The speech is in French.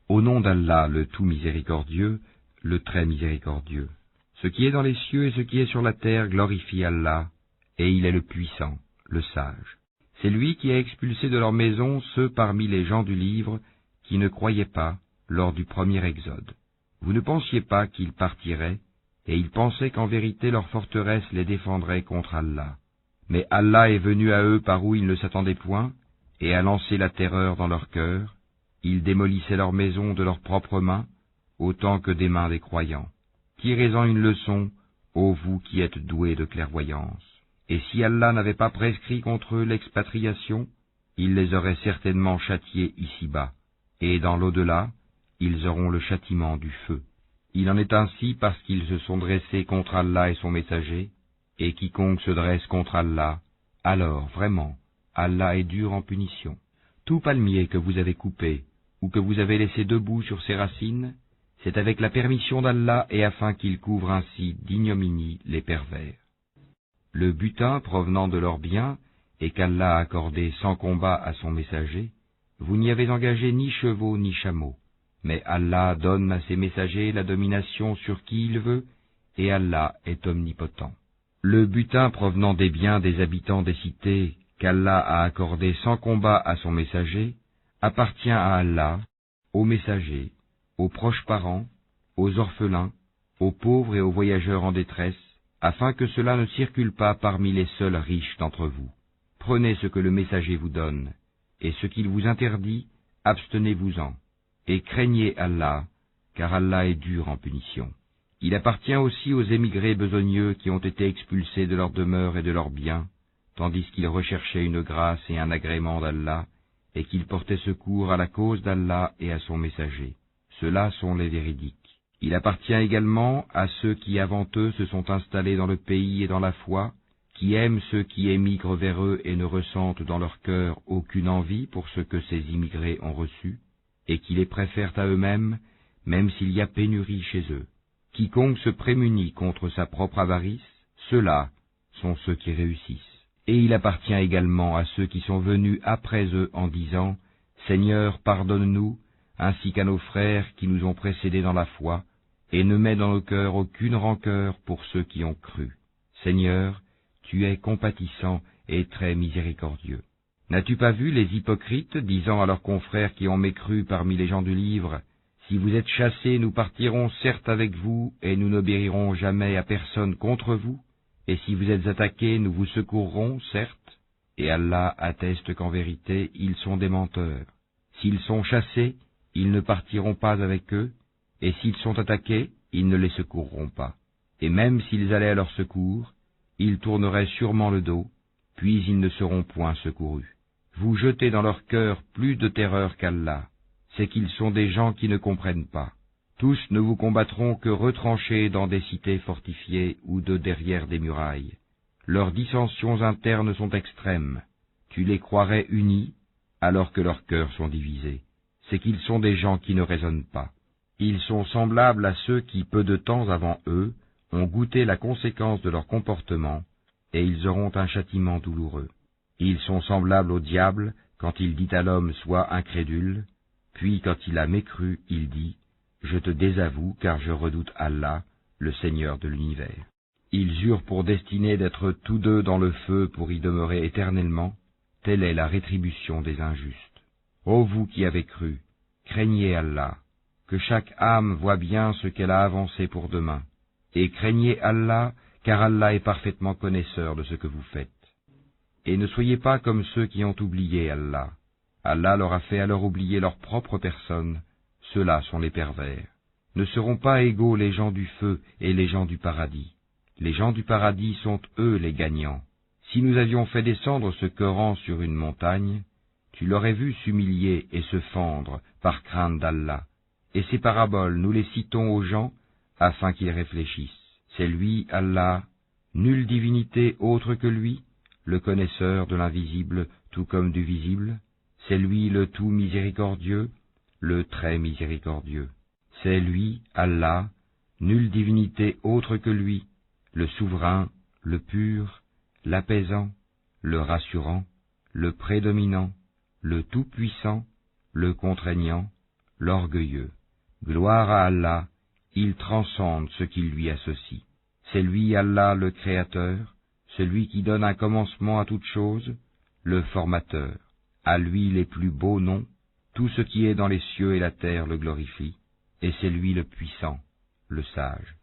Au nom d'Allah, le tout miséricordieux, le très miséricordieux. Ce qui est dans les cieux et ce qui est sur la terre glorifie Allah, et il est le puissant, le sage. C'est lui qui a expulsé de leur maison ceux parmi les gens du livre qui ne croyaient pas lors du premier exode. Vous ne pensiez pas qu'ils partiraient, et ils pensaient qu'en vérité leur forteresse les défendrait contre Allah. Mais Allah est venu à eux par où ils ne s'attendaient point, et a lancé la terreur dans leur cœur. Ils démolissaient leurs maisons de leurs propres mains, autant que des mains des croyants. Tirez-en une leçon, ô vous qui êtes doués de clairvoyance. Et si Allah n'avait pas prescrit contre eux l'expatriation, il les aurait certainement châtiés ici-bas, et dans l'au-delà, ils auront le châtiment du feu. Il en est ainsi parce qu'ils se sont dressés contre Allah et son messager, et quiconque se dresse contre Allah, alors vraiment, Allah est dur en punition. Tout palmier que vous avez coupé, ou que vous avez laissé debout sur ses racines, c'est avec la permission d'Allah et afin qu'il couvre ainsi d'ignominie les pervers. Le butin provenant de leurs biens, et qu'Allah a accordé sans combat à son messager, vous n'y avez engagé ni chevaux ni chameaux, mais Allah donne à ses messagers la domination sur qui il veut, et Allah est omnipotent. Le butin provenant des biens des habitants des cités, qu'Allah a accordé sans combat à son messager, appartient à Allah, aux messagers, aux proches parents, aux orphelins, aux pauvres et aux voyageurs en détresse, afin que cela ne circule pas parmi les seuls riches d'entre vous. Prenez ce que le messager vous donne, et ce qu'il vous interdit, abstenez-vous-en, et craignez Allah, car Allah est dur en punition. Il appartient aussi aux émigrés besogneux qui ont été expulsés de leur demeure et de leurs biens, tandis qu'ils recherchaient une grâce et un agrément d'Allah, et qu'ils portaient secours à la cause d'Allah et à son messager. Ceux-là sont les véridiques. Il appartient également à ceux qui avant eux se sont installés dans le pays et dans la foi, qui aiment ceux qui émigrent vers eux et ne ressentent dans leur cœur aucune envie pour ce que ces immigrés ont reçu, et qui les préfèrent à eux-mêmes, même s'il y a pénurie chez eux. Quiconque se prémunit contre sa propre avarice, ceux-là sont ceux qui réussissent. Et il appartient également à ceux qui sont venus après eux en disant « Seigneur, pardonne-nous, ainsi qu'à nos frères qui nous ont précédés dans la foi, et ne mets dans nos cœurs aucune rancœur pour ceux qui ont cru. Seigneur, tu es compatissant et très miséricordieux. » N'as-tu pas vu les hypocrites disant à leurs confrères qui ont mécru parmi les gens du livre « Si vous êtes chassés, nous partirons certes avec vous, et nous n'obéirons jamais à personne contre vous. Et si vous êtes attaqués, nous vous secourrons, certes. Et Allah atteste qu'en vérité, ils sont des menteurs. S'ils sont chassés, ils ne partiront pas avec eux, et s'ils sont attaqués, ils ne les secourront pas. Et même s'ils allaient à leur secours, ils tourneraient sûrement le dos, puis ils ne seront point secourus. Vous jetez dans leur cœur plus de terreur qu'Allah, c'est qu'ils sont des gens qui ne comprennent pas. Tous ne vous combattront que retranchés dans des cités fortifiées ou de derrière des murailles. Leurs dissensions internes sont extrêmes. Tu les croirais unis, alors que leurs cœurs sont divisés. C'est qu'ils sont des gens qui ne raisonnent pas. Ils sont semblables à ceux qui, peu de temps avant eux, ont goûté la conséquence de leur comportement, et ils auront un châtiment douloureux. Ils sont semblables au diable quand il dit à l'homme « Sois incrédule », puis quand il a mécru, il dit « Je te désavoue car je redoute Allah, le Seigneur de l'univers. » Ils eurent pour destinée d'être tous deux dans le feu pour y demeurer éternellement, telle est la rétribution des injustes. Ô vous qui avez cru, craignez Allah, que chaque âme voie bien ce qu'elle a avancé pour demain, et craignez Allah, car Allah est parfaitement connaisseur de ce que vous faites. Et ne soyez pas comme ceux qui ont oublié Allah. Allah leur a fait alors oublier leur propre personne, ceux-là sont les pervers. Ne seront pas égaux les gens du feu et les gens du paradis. Les gens du paradis sont eux les gagnants. Si nous avions fait descendre ce Coran sur une montagne, tu l'aurais vu s'humilier et se fendre par crainte d'Allah. Et ces paraboles, nous les citons aux gens afin qu'ils réfléchissent. C'est lui, Allah, nulle divinité autre que lui, le connaisseur de l'invisible tout comme du visible. C'est lui le tout miséricordieux, le très miséricordieux. C'est lui, Allah, nulle divinité autre que lui, le souverain, le pur, l'apaisant, le rassurant, le prédominant, le tout-puissant, le contraignant, l'orgueilleux. Gloire à Allah, il transcende ce qui lui associe. C'est lui Allah le Créateur, celui qui donne un commencement à toute chose, le Formateur. À lui les plus beaux noms, tout ce qui est dans les cieux et la terre le glorifie, et c'est lui le puissant, le sage.